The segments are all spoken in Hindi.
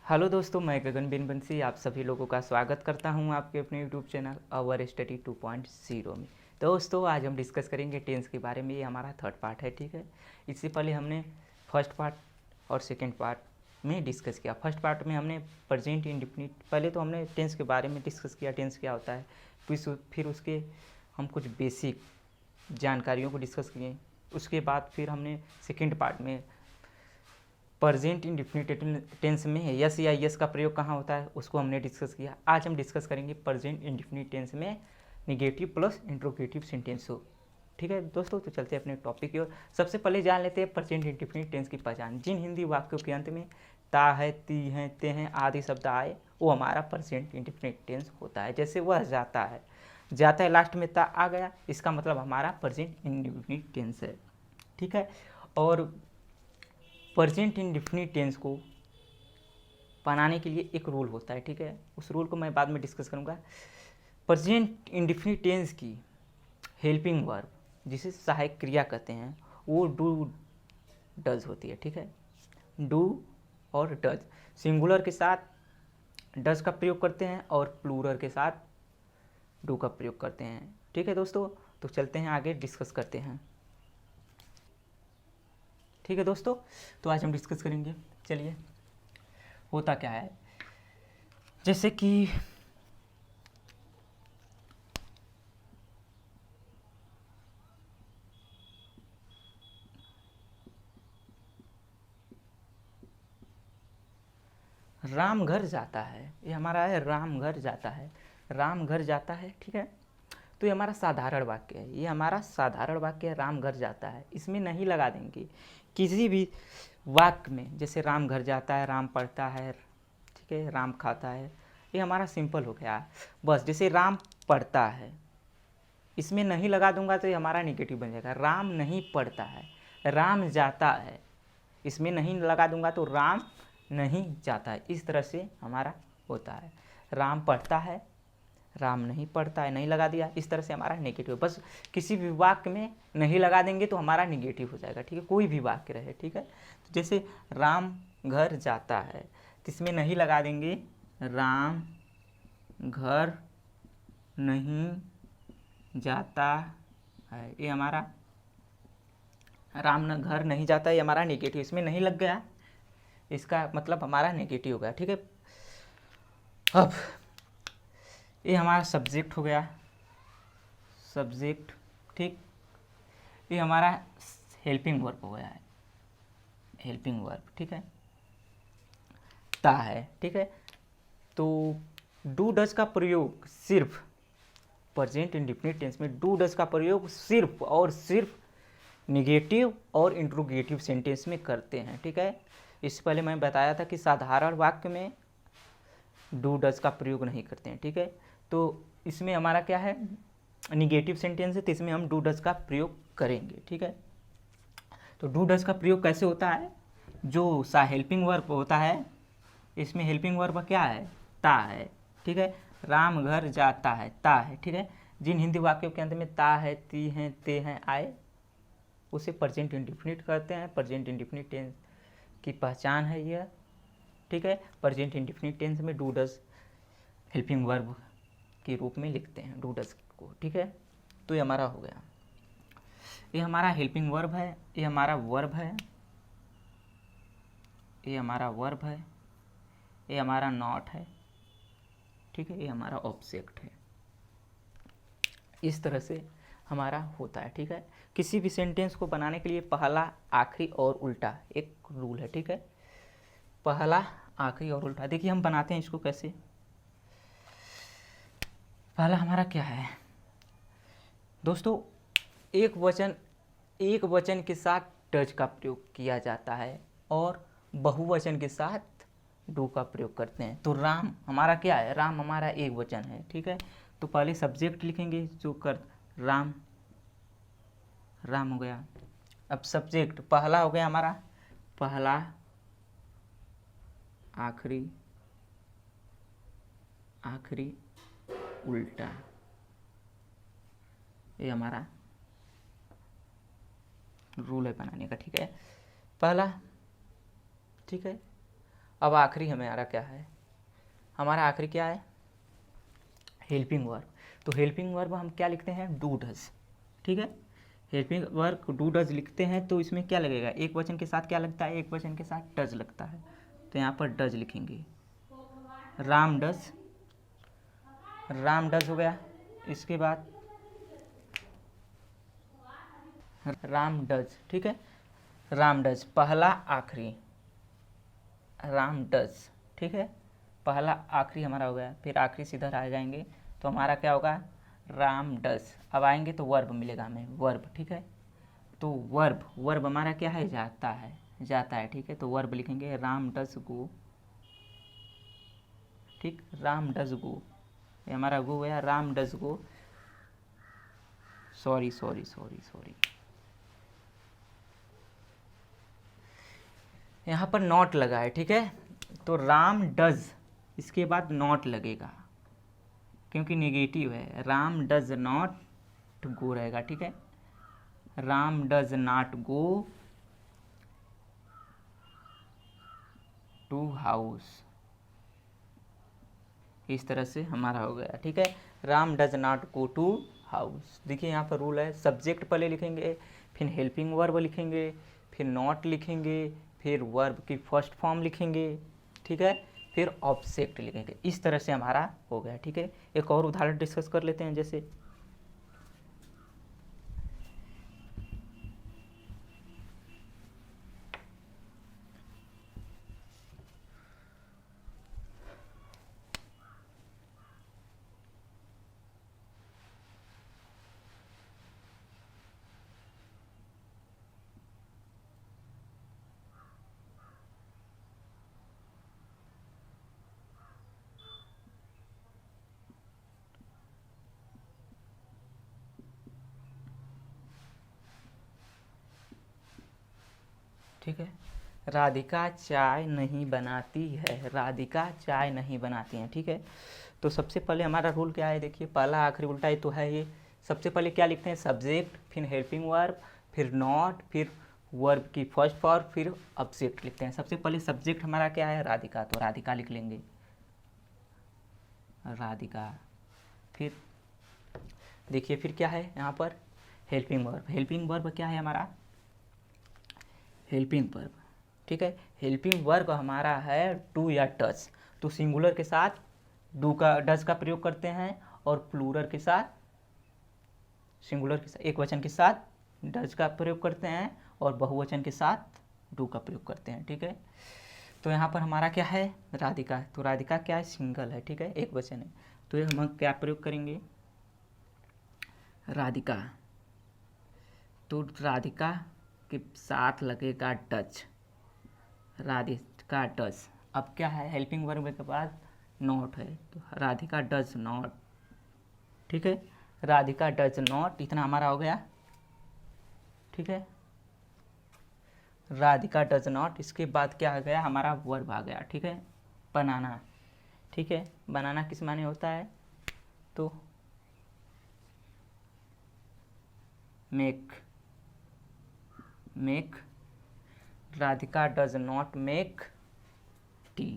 हेलो दोस्तों, मैं गगन बिनबंसी आप सभी लोगों का स्वागत करता हूं आपके अपने यूट्यूब चैनल आवर स्टडी 2.0 में। दोस्तों, आज हम डिस्कस करेंगे टेंस के बारे में। ये हमारा थर्ड पार्ट है, ठीक है। इससे पहले हमने फर्स्ट पार्ट और सेकंड पार्ट में डिस्कस किया। फर्स्ट पार्ट में हमने प्रेजेंट इंडेफिनिट, पहले तो हमने टेंस के बारे में डिस्कस किया, टेंस क्या होता है। फिर उसके हम कुछ बेसिक जानकारियों को डिस्कस किए। उसके बाद फिर हमने सेकेंड पार्ट में प्रेजेंट इंडेफिनिट टेंस में यस या यस का प्रयोग कहाँ होता है उसको हमने डिस्कस किया। आज हम डिस्कस करेंगे प्रेजेंट इंडेफिनिट टेंस में निगेटिव प्लस इंट्रोगेटिव सेंटेंस हो। ठीक है दोस्तों, तो चलते हैं अपने टॉपिक की ओर। सबसे पहले जान लेते हैं प्रेजेंट इंडेफिनिट टेंस की पहचान। जिन हिंदी वाक्यों के अंत में ता है, ती है, ते हैं आदि शब्द आए वो हमारा प्रेजेंट इंडेफिनिट टेंस होता है। जैसे वह जाता है, जाता है लास्ट में ता आ गया, इसका मतलब हमारा प्रेजेंट इंडेफिनिट टेंस है। ठीक है। और प्रेजेंट इंडेफिनिट टेंस को बनाने के लिए एक रूल होता है, ठीक है। उस रूल को मैं बाद में डिस्कस करूँगा। प्रेजेंट इंडेफिनिट टेंस की हेल्पिंग वर्ब, जिसे सहायक क्रिया कहते हैं, वो डू डज होती है, ठीक है। डू और डज सिंगुलर के साथ डज का प्रयोग करते हैं और प्लूरल के साथ डू का प्रयोग करते हैं, ठीक है दोस्तों। तो चलते हैं आगे, डिस्कस करते हैं। ठीक है दोस्तों, तो आज हम डिस्कस करेंगे। चलिए, होता क्या है, जैसे कि राम घर जाता है, ये हमारा है राम घर जाता है, राम घर जाता है, ठीक है। तो ये हमारा साधारण वाक्य है, ये हमारा साधारण वाक्य है, राम घर जाता है। इसमें नहीं लगा देंगे किसी भी वाक्य में, जैसे राम घर जाता है, राम पढ़ता है, ठीक है, राम खाता है, ये हमारा सिंपल हो गया। बस जैसे राम पढ़ता है, इसमें नहीं लगा दूंगा तो ये हमारा निगेटिव बन जाएगा। राम नहीं पढ़ता है, राम जाता है, इसमें नहीं लगा दूंगा तो राम नहीं जाता है। इस तरह से हमारा होता है। राम पढ़ता है, राम नहीं पढ़ता है, नहीं लगा दिया, इस तरह से हमारा नेगेटिव। बस किसी भी वाक्य में नहीं लगा देंगे तो हमारा निगेटिव हो जाएगा, ठीक है। कोई भी वाक्य रहे, ठीक है। तो जैसे राम घर जाता है, तो इसमें नहीं लगा देंगे, राम घर नहीं जाता है, ये हमारा राम न घर नहीं जाता है, ये हमारा नेगेटिव, इसमें नहीं लग गया, इसका मतलब हमारा नेगेटिव हो गया, ठीक है। अब ये हमारा सब्जेक्ट हो गया, सब्जेक्ट, ठीक। ये हमारा हेल्पिंग वर्ब हो गया है, हेल्पिंग वर्ब, ठीक है। ता है, ठीक है। तो डू डज का प्रयोग सिर्फ प्रेजेंट इंडेफिनिट टेंस में डू डज का प्रयोग सिर्फ और सिर्फ निगेटिव और इंट्रोगेटिव सेंटेंस में करते हैं, ठीक है। इससे पहले मैं बताया था कि साधारण वाक्य में डू डज का प्रयोग नहीं करते हैं, ठीक है। तो इसमें हमारा क्या है, निगेटिव सेंटेंस है, तो इसमें हम डू डज का प्रयोग करेंगे, ठीक है। तो डू डज का प्रयोग कैसे होता है, जो सा हेल्पिंग वर्ब होता है, इसमें हेल्पिंग वर्ब क्या है, ता है, ठीक है। राम घर जाता है, ता है, ठीक है। जिन हिंदी वाक्यों के अंत में ता है, ती हैं, ते हैं आए, उसे प्रेजेंट इंडेफिनिट कहते हैं। प्रेजेंट इंडेफिनिट टेंस की पहचान है यह, ठीक है। प्रेजेंट इंडेफिनिट टेंस में डू डज हेल्पिंग वर्ब के रूप में लिखते हैं डू डज को, ठीक है। तो ये हमारा हो गया, ये हमारा हेल्पिंग वर्ब है, ये हमारा वर्ब है, ये हमारा वर्ब है, ये हमारा नॉट है, ठीक है, ये हमारा ऑब्जेक्ट है। इस तरह से हमारा होता है, ठीक है। किसी भी सेंटेंस को बनाने के लिए पहला, आखिरी और उल्टा एक रूल है, ठीक है। पहला, आखिरी और उल्टा, देखिए हम बनाते हैं इसको कैसे। पहला हमारा क्या है दोस्तों, एक वचन के साथ डज का प्रयोग किया जाता है और बहुवचन के साथ डू का प्रयोग करते हैं। तो राम हमारा क्या है, राम हमारा एक वचन है, ठीक है। तो पहले सब्जेक्ट लिखेंगे जो कर राम, राम हो गया। अब सब्जेक्ट पहला हो गया हमारा, पहला, आखिरी, आखिरी, उल्टा, ये हमारा रूल है बनाने का, ठीक है। पहला, ठीक है, अब आखिरी हमारा क्या है, हमारा आखिरी क्या है, हेल्पिंग वर्ब। तो हेल्पिंग वर्ब हम क्या लिखते हैं, डू डज, ठीक है। हेल्पिंग वर्ब डू डज लिखते हैं तो इसमें क्या लगेगा, एक वचन के साथ क्या लगता है, एक वचन के साथ डज लगता है, तो यहाँ पर डज लिखेंगे। राम डज, राम डज हो गया। इसके बाद राम डज, ठीक है, राम डज पहला आखिरी, राम डज, ठीक है, पहला आखिरी हमारा हो गया। फिर आखिरी से इधर आ जाएंगे तो हमारा क्या होगा, राम डज। अब आएंगे तो वर्ब मिलेगा हमें, वर्ब, ठीक है। तो वर्ब, वर्ब हमारा क्या है, जाता है, जाता है, ठीक है। तो वर्ब लिखेंगे राम डज गो, ठीक, राम डज गो, ये हमारा गो गया, Ram does go, sorry sorry sorry sorry, यहाँ पर नॉट लगा है, ठीक है। तो राम डज, इसके बाद नॉट लगेगा क्योंकि नेगेटिव है, राम डज नॉट गो रहेगा, ठीक है। Ram does not go to house, इस तरह से हमारा हो गया, ठीक है। Ram does not go to house. देखिए यहाँ पर रूल है, सब्जेक्ट पहले लिखेंगे, फिर हेल्पिंग वर्ब लिखेंगे, फिर नॉट लिखेंगे, फिर वर्ब की फर्स्ट फॉर्म लिखेंगे, ठीक है, फिर ऑब्जेक्ट लिखेंगे। इस तरह से हमारा हो गया, ठीक है। एक और उदाहरण डिस्कस कर लेते हैं, जैसे ठीक है, राधिका चाय नहीं बनाती है, राधिका चाय नहीं बनाती हैं, ठीक है। तो सबसे पहले हमारा रूल क्या है, देखिए पहला आखिरी उल्टा ही तो है ये। सबसे पहले क्या लिखते हैं, सब्जेक्ट, फिर हेल्पिंग वर्ब, फिर नॉट, फिर वर्ब की फर्स्ट फॉर्म, फिर ऑब्जेक्ट लिखते हैं। सबसे पहले सब्जेक्ट हमारा क्या है, राधिका, तो राधिका लिख लेंगे, राधिका। फिर देखिए फिर क्या है यहाँ पर, हेल्पिंग वर्ब। हेल्पिंग वर्ब क्या है हमारा, हेल्पिंग वर्ब, ठीक है। हेल्पिंग वर्ब हमारा है डू या टच। तो सिंगुलर के साथ डू का, डज का प्रयोग करते हैं, और प्लूरल के साथ, सिंगुलर के साथ, एक वचन के साथ डज का प्रयोग करते हैं, और बहुवचन के साथ डू का प्रयोग करते हैं, ठीक है। तो यहाँ पर हमारा क्या है, राधिका। तो राधिका क्या है, सिंगल है, ठीक है, एक वचन है। तो ये हम क्या प्रयोग करेंगे, राधिका। तो राधिका के साथ लगेगा डज, राधिका डज। अब क्या है, हेल्पिंग वर्ब के बाद नॉट है, तो राधिका डज नॉट, ठीक है, राधिका डज नॉट, इतना हमारा हो गया, ठीक है, राधिका डज नॉट। इसके बाद क्या आ गया, हमारा वर्ब आ गया, ठीक है, बनाना, ठीक है। बनाना किस माने होता है, तो make, make, Radhika does not make tea,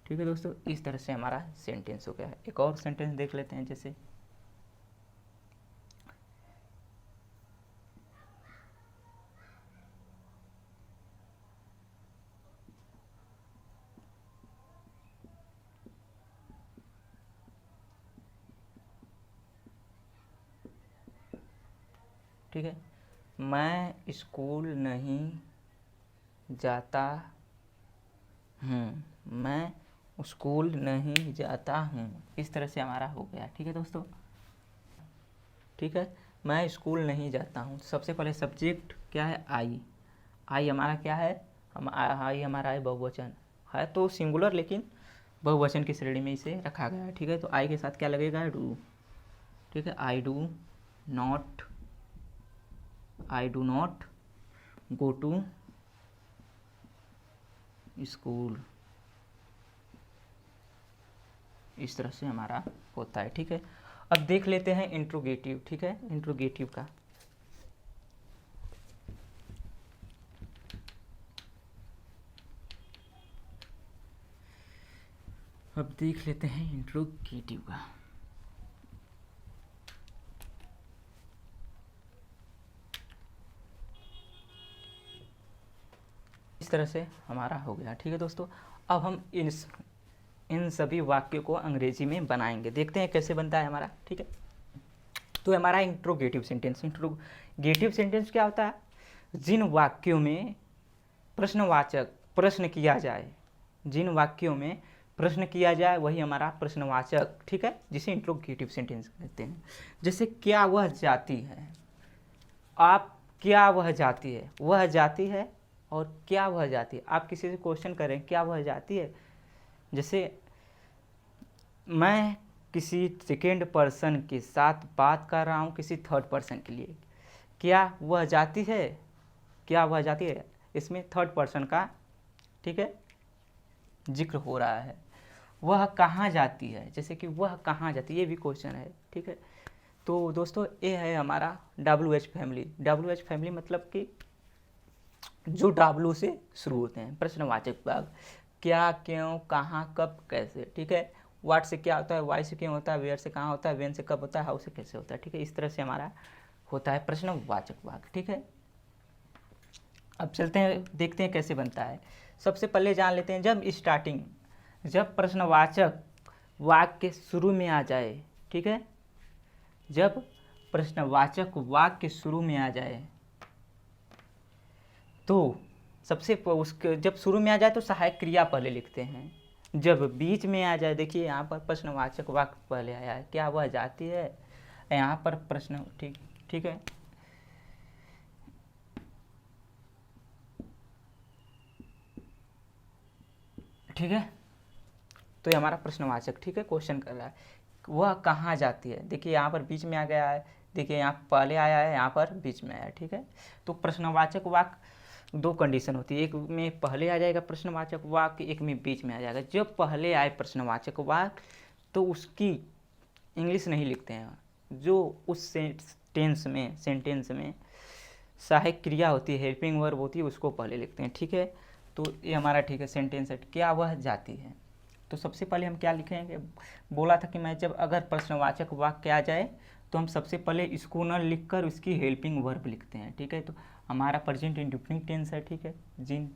ठीक है दोस्तों। इस तरह से हमारा सेंटेंस हो गया है। एक और सेंटेंस देख लेते हैं, जैसे ठीक है, मैं स्कूल नहीं जाता हूँ, मैं स्कूल नहीं जाता हूँ, इस तरह से हमारा हो गया, ठीक है दोस्तों, ठीक है। मैं स्कूल नहीं जाता हूँ, सबसे पहले सब्जेक्ट क्या है, आई। आई हमारा क्या है, आई हमारा है बहुवचन है, तो सिंगुलर लेकिन बहुवचन की श्रेणी में इसे रखा गया है, ठीक है। तो आई के साथ क्या लगेगा, डू, ठीक है। I do not, I do not go to school, इस तरह से हमारा होता है, ठीक है। अब देख लेते हैं इंट्रोगेटिव, ठीक है, इंट्रोगेटिव का। अब देख लेते हैं इंट्रोगेटिव का। इस तरह से हमारा हो गया, ठीक है दोस्तों। अब हम इन सभी वाक्यों को अंग्रेजी में बनाएंगे, देखते हैं कैसे बनता है हमारा, ठीक है। तो हमारा इंट्रोगेटिव सेंटेंस क्या होता है? जिन वाक्यों में प्रश्नवाचक प्रश्न किया जाए, जिन वाक्यों में प्रश्न किया जाए वही हमारा प्रश्नवाचक, ठीक है, जिसे इंट्रोगेटिव सेंटेंस कहते हैं। जैसे क्या वह जाती है, आप क्या वह जाती है, वह जाती है और क्या वह जाती है। आप किसी से क्वेश्चन करें क्या वह जाती है, जैसे मैं किसी सेकेंड पर्सन के साथ बात कर रहा हूँ किसी थर्ड पर्सन के लिए, क्या वह जाती है, क्या वह जाती है, इसमें थर्ड पर्सन का, ठीक है, जिक्र हो रहा है। वह कहाँ जाती है, जैसे कि वह कहाँ जाती है, ये भी क्वेश्चन है, ठीक है। तो दोस्तों ये है हमारा WH फैमिली। WH फैमिली मतलब कि जो W से शुरू होते हैं प्रश्नवाचक भाग, क्या, क्यों, कहाँ, कब, कैसे, ठीक है। व्हाट से क्या होता है, वाई से क्यों होता है, वेयर से कहाँ होता है, व्हेन से कब होता है, हाउ से कैसे होता है, ठीक है। इस तरह से हमारा होता है प्रश्नवाचक भाग, ठीक है। अब चलते हैं देखते हैं कैसे बनता है। सबसे पहले जान लेते हैं जब प्रश्नवाचक वाक्य शुरू में आ जाए, ठीक है, जब प्रश्नवाचक वाक्य शुरू में आ जाए तो सबसे उसके जब शुरू में आ जाए तो सहायक क्रिया पहले लिखते हैं। जब बीच में आ जाए, देखिए यहाँ पर प्रश्नवाचक वाक्य पहले आया है, क्या वह जाती है, यहाँ पर प्रश्न, ठीक है, ठीक है। तो ये हमारा प्रश्नवाचक, ठीक है, क्वेश्चन कर रहा है वह कहाँ जाती है, देखिए यहाँ पर बीच में आ गया है, देखिए यहाँ पहले आया है, यहाँ पर बीच में आया है, ठीक है। तो प्रश्नवाचक वाक्य दो कंडीशन होती है, एक में पहले आ जाएगा प्रश्नवाचक वाक्य, एक में बीच में आ जाएगा। जब पहले आए प्रश्नवाचक वाक्य तो उसकी इंग्लिश नहीं लिखते हैं, जो उस सेंटेंस में सहायक क्रिया होती है, हेल्पिंग वर्ब होती है, उसको पहले लिखते हैं, ठीक है। तो ये हमारा, ठीक है, सेंटेंस है, क्या वह जाती है। तो सबसे पहले हम क्या लिखेंगे, बोला था कि मैं जब अगर प्रश्नवाचक वाक्य आ जाए तो हम सबसे पहले इसको न लिखकर उसकी हेल्पिंग वर्ब लिखते हैं, ठीक है। तो हमारा प्रेजेंट इंडेफिनिट टेंस है, ठीक है, जिन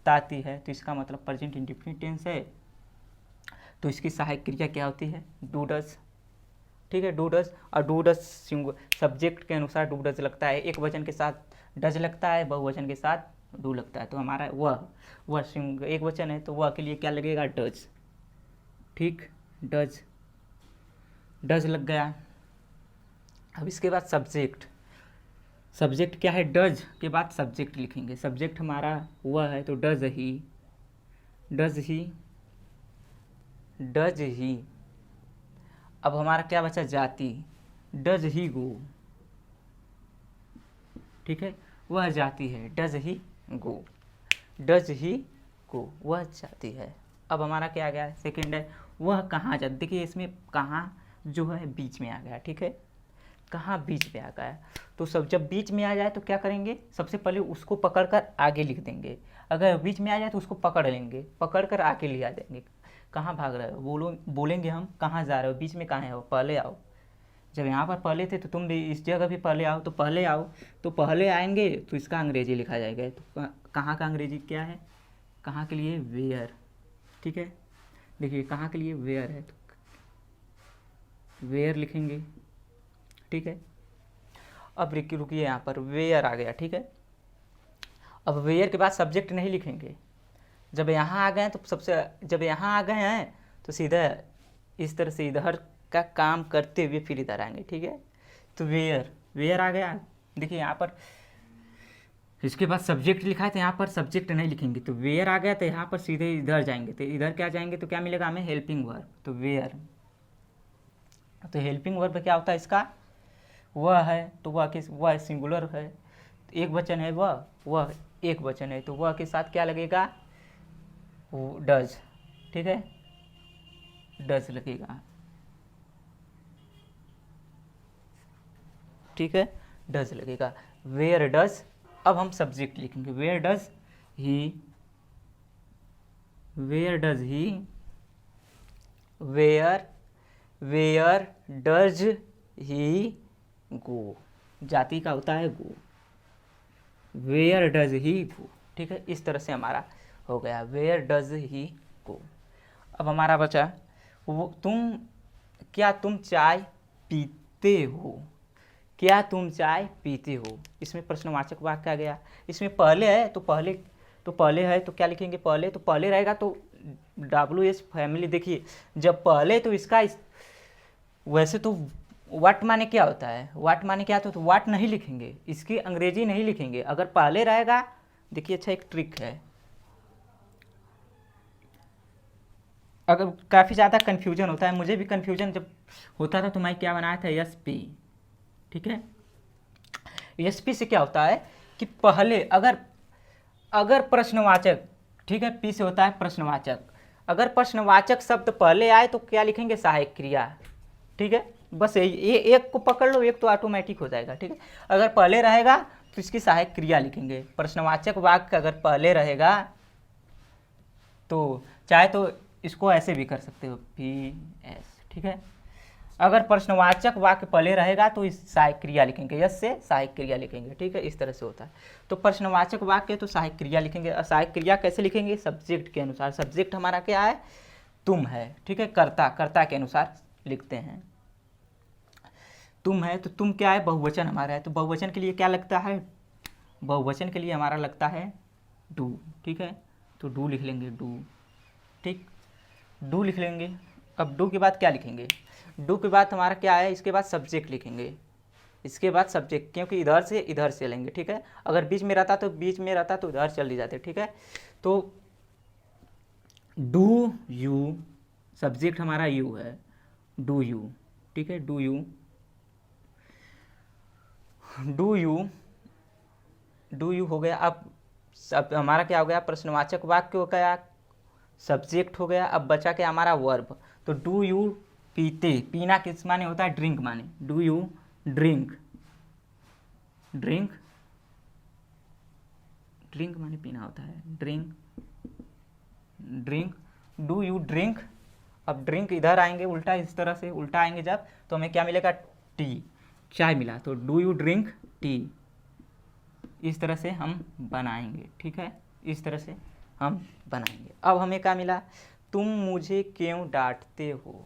ताती है तो इसका मतलब प्रेजेंट इंडेफिनिट टेंस है, तो इसकी सहायक क्रिया क्या होती है, डू डज, ठीक है, डू डज। और डू डज सब्जेक्ट के अनुसार डू डज लगता है, एक वचन के साथ डज लगता है, बहुवचन के साथ डू लगता है। तो हमारा वह एक वचन है तो वह के लिए क्या लगेगा, डज, ठीक, डज लग गया। अब इसके बाद सब्जेक्ट क्या है, डज के बाद सब्जेक्ट लिखेंगे। सब्जेक्ट हमारा वह है तो डज ही। अब हमारा क्या बचा, जाती, डज ही गो, ठीक है, वह जाती है, डज ही गो, वह जाती है। अब हमारा क्या आ गया, सेकेंड है वह कहाँ जाती, देखिए इसमें कहाँ जो है बीच में आ गया, ठीक है, कहाँ बीच में आ गया। तो सब जब बीच में आ जाए तो क्या करेंगे, सबसे पहले उसको पकड़कर आगे लिख देंगे। अगर बीच में आ जाए तो उसको पकड़ लेंगे, पकड़ कर आगे ले आ देंगे। कहाँ भाग रहे हो, बोलेंगे हम कहाँ जा रहे हो, बीच में कहाँ हो, पहले आओ। जब यहाँ पर पहले थे तो तुम भी इस जगह भी पहले आओ, तो पहले आओ, तो पहले आएंगे तो इसका अंग्रेजी लिखा जाएगा। तो कहाँ का अंग्रेजी क्या है, कहाँ के लिए, वेयर, ठीक है। देखिए कहाँ के लिए वेयर है तो वेयर लिखेंगे, ठीक है। अब रुकिए, यहाँ पर वेयर आ गया, ठीक है। अब वेयर के बाद सब्जेक्ट नहीं लिखेंगे, जब यहाँ आ गए तो जब यहाँ आ गए हैं तो सीधा इस तरह से इधर का काम करते हुए फिर इधर आएंगे, ठीक है। तो वेयर आ गया, देखिए यहाँ पर इसके बाद सब्जेक्ट लिखा है तो यहाँ पर सब्जेक्ट नहीं लिखेंगे, तो वेयर आ गया तो यहाँ पर सीधे इधर जाएंगे, तो इधर क्या जाएंगे तो क्या मिलेगा हमें, हेल्पिंग वर्ब, तो वेयर। तो हेल्पिंग वर्ब क्या होता है इसका, वह है तो वह सिंगुलर है, एक वचन है वह एक वचन है, तो वह के साथ क्या लगेगा, डज, ठीक है, डज लगेगा, ठीक है, डज लगेगा, वेयर डज। अब हम सब्जेक्ट लिखेंगे, where does he where does he go, जाति का होता है गो, वेयर डज ही गो, ठीक है। इस तरह से हमारा हो गया वेयर डज ही गो। अब हमारा बचा वो क्या तुम चाय पीते हो, क्या तुम चाय पीते हो। इसमें प्रश्नवाचक वाक्य आ गया। इसमें पहले है तो पहले है तो क्या लिखेंगे, पहले तो पहले रहेगा तो WH फैमिली। देखिए जब पहले तो इसका वैसे तो वाट माने क्या होता है, वाट माने क्या होता है, तो वाट नहीं लिखेंगे, इसकी अंग्रेजी नहीं लिखेंगे अगर पहले रहेगा। देखिए अच्छा एक ट्रिक है, अगर काफ़ी ज़्यादा कन्फ्यूजन होता है, मुझे भी कन्फ्यूजन जब होता था तो मैं क्या बनाया था SP, ठीक है। SP से क्या होता है कि पहले अगर प्रश्नवाचक, ठीक है, P से होता है प्रश्नवाचक, अगर प्रश्नवाचक शब्द पहले आए तो क्या लिखेंगे, सहायक क्रिया, ठीक है। बस ये एक को पकड़ लो, एक तो ऑटोमेटिक हो जाएगा, ठीक है। अगर पहले रहेगा तो इसकी सहायक क्रिया लिखेंगे। प्रश्नवाचक वाक्य अगर पहले रहेगा तो चाहे तो इसको ऐसे भी कर सकते हो PS, ठीक है। अगर प्रश्नवाचक वाक्य पहले रहेगा तो इस सहायक क्रिया लिखेंगे, यस से सहायक क्रिया लिखेंगे, ठीक है। इस तरह से होता है। तो प्रश्नवाचक वाक्य तो सहायक क्रिया लिखेंगे। और सहायक क्रिया कैसे लिखेंगे, सब्जेक्ट के अनुसार। सब्जेक्ट हमारा क्या है, तुम है, ठीक है। कर्ता के अनुसार लिखते हैं। तुम है तो तुम क्या है, बहुवचन हमारा है, तो बहुवचन के लिए क्या लगता है, बहुवचन के लिए हमारा लगता है डू, ठीक है। तो डू लिख लेंगे, डू, ठीक, डू लिख लेंगे। अब डू के बाद क्या लिखेंगे, डू के बाद हमारा क्या है, इसके बाद सब्जेक्ट लिखेंगे, इसके बाद सब्जेक्ट, क्योंकि इधर से लेंगे, ठीक है। अगर बीच में रहता तो इधर चल जाते, ठीक है। तो डू यू, सब्जेक्ट हमारा यू है, डू यू, ठीक है। डू यू हो गया। अब हमारा क्या हो गया, प्रश्नवाचक वाक्य हो गया, सब्जेक्ट हो गया। अब बचा क्या हमारा, वर्ब। तो डू यू पीते, पीना किस माने होता है, ड्रिंक माने। डू यू ड्रिंक माने पीना होता है, ड्रिंक। Do you drink. अब ड्रिंक इधर आएंगे उल्टा, इस तरह से उल्टा आएंगे जब, तो हमें क्या मिलेगा, टी, चाय मिला। तो डू यू ड्रिंक टी, इस तरह से हम बनाएंगे, ठीक है। इस तरह से हम बनाएंगे। अब हमें क्या मिला, तुम मुझे क्यों डांटते हो,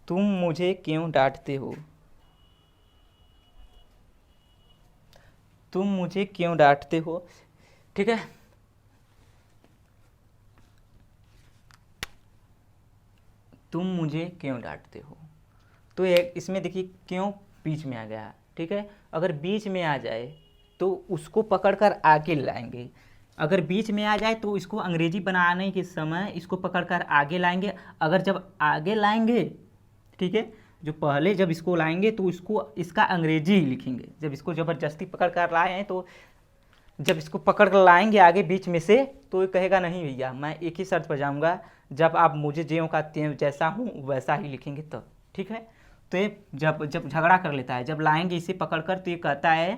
तुम मुझे क्यों डांटते हो, तुम मुझे क्यों डांटते हो, ठीक है। तुम मुझे क्यों डांटते हो, तो इसमें देखिए क्यों बीच में आ गया, ठीक है। अगर बीच में आ जाए तो उसको पकड़कर आगे लाएंगे, अगर बीच में आ जाए तो इसको अंग्रेजी बनाने के समय इसको पकड़कर आगे लाएंगे। अगर जब आगे लाएंगे, ठीक है, जो पहले जब इसको लाएंगे तो इसका अंग्रेजी लिखेंगे। जब इसको ज़बरदस्ती पकड़ कर लाए हैं तो जब इसको पकड़ कर लाएंगे आगे बीच में से, तो ये कहेगा नहीं भैया, मैं एक ही शर्त पर जाऊँगा, जब आप मुझे ज्यों का त्यों जैसा हूँ वैसा ही लिखेंगे तब, ठीक है। तो ये जब झगड़ा कर लेता है, जब लाएंगे इसे पकड़कर, तो ये कहता है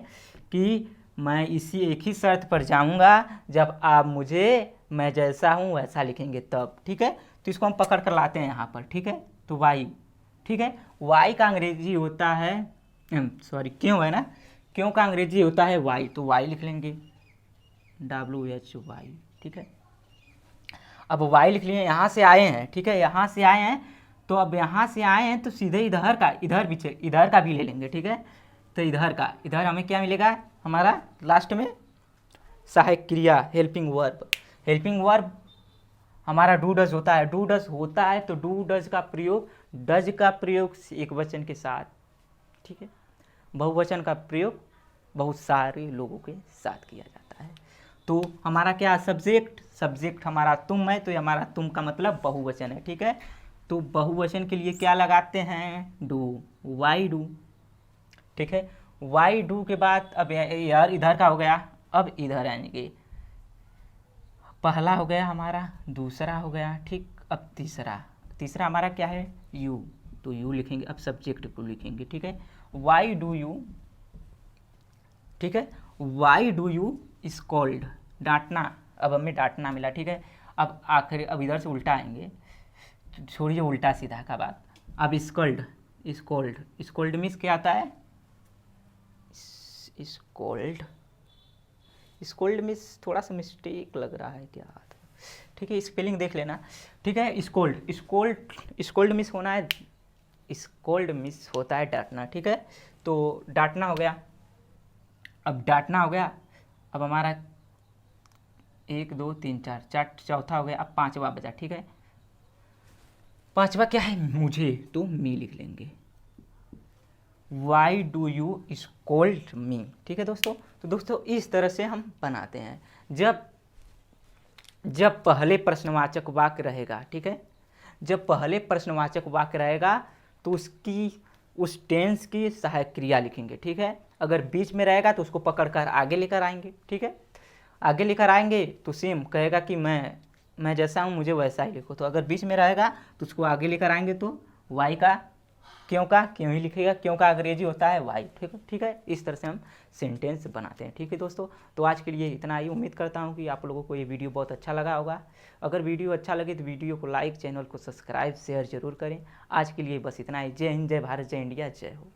कि मैं इसी एक ही शर्त पर जाऊंगा, जब आप मुझे मैं जैसा हूँ वैसा लिखेंगे तब, ठीक है। तो इसको हम पकड़ कर लाते हैं यहाँ पर, ठीक है। तो वाई, ठीक है, वाई का अंग्रेजी होता है, सॉरी क्यों है ना, क्यों का अंग्रेजी होता है वाई, तो वाई लिख लेंगे, WHY, ठीक है। अब वाई लिख लिए, यहाँ से आए हैं, ठीक है, यहाँ से आए हैं, तो अब यहाँ से आए हैं तो सीधे इधर का भी ले लेंगे, ठीक है। तो इधर हमें क्या मिलेगा, हमारा लास्ट में सहायक क्रिया, हेल्पिंग वर्ब हमारा डू डज होता है, तो डू डज का प्रयोग एक वचन के साथ, ठीक है। बहुवचन का प्रयोग बहुत सारे लोगों के साथ किया जाता है। तो हमारा क्या, सब्जेक्ट हमारा तुम है, तो हमारा तुम का मतलब बहुवचन है, ठीक है। तो बहुवचन के लिए क्या लगाते हैं, डू, वाई डू, ठीक है। वाई डू के बाद अब यार इधर का हो गया, अब इधर आएंगे, पहला हो गया हमारा, दूसरा हो गया, ठीक। अब तीसरा हमारा क्या है, यू, तो यू लिखेंगे। अब सब्जेक्ट को लिखेंगे, ठीक है। वाई डू यू, ठीक है, वाई डू यू स्कॉल्ड, डांटना। अब हमें डांटना मिला, ठीक है। अब आखिर अब इधर से उल्टा आएंगे, छोड़िए उल्टा सीधा का बात। अब स्कोल्ड, स्कोल्ड, स्कोल्ड मीन्स क्या आता है? स्कोल्ड, स्कोल्ड मीन्स थोड़ा सा मिस्टेक लग रहा है क्या? ठीक है, स्पेलिंग देख लेना। ठीक है, स्कोल्ड, स्कोल्ड, स्कोल्ड मिस होना है, स्कोल्ड मिस होता है डांटना। ठीक है, तो डांटना हो गया। अब डांटना हो गया, अब हमारा 1 2 3 4 चौथा हो गया, अब पांचवा बचा। ठीक है, पांचवा क्या है? मुझे, तो मी लिख लेंगे। वाई डू यू स्कोल्ड मी। ठीक है दोस्तों, तो दोस्तों इस तरह से हम बनाते हैं। जब पहले प्रश्नवाचक वाक्य रहेगा, ठीक है, जब पहले प्रश्नवाचक वाक्य रहेगा तो उस टेंस की सहायक क्रिया लिखेंगे। ठीक है, अगर बीच में रहेगा तो उसको पकड़कर आगे लेकर आएंगे। ठीक है, आगे लेकर आएंगे तो सेम कहेगा कि मैं जैसा हूँ मुझे वैसा ही लिखो। तो अगर बीच में रहेगा तो उसको आगे लेकर आएंगे तो वाई का क्यों ही लिखेगा, क्यों का अंग्रेजी होता है वाई। ठीक है, इस तरह से हम सेंटेंस बनाते हैं। ठीक है दोस्तों, तो आज के लिए इतना ही। उम्मीद करता हूँ कि आप लोगों को ये वीडियो बहुत अच्छा लगा होगा। अगर वीडियो अच्छा लगे तो वीडियो को लाइक, चैनल को सब्सक्राइब, शेयर जरूर करें। आज के लिए बस इतना ही। जय हिंद, जय भारत, जय इंडिया, जय हो।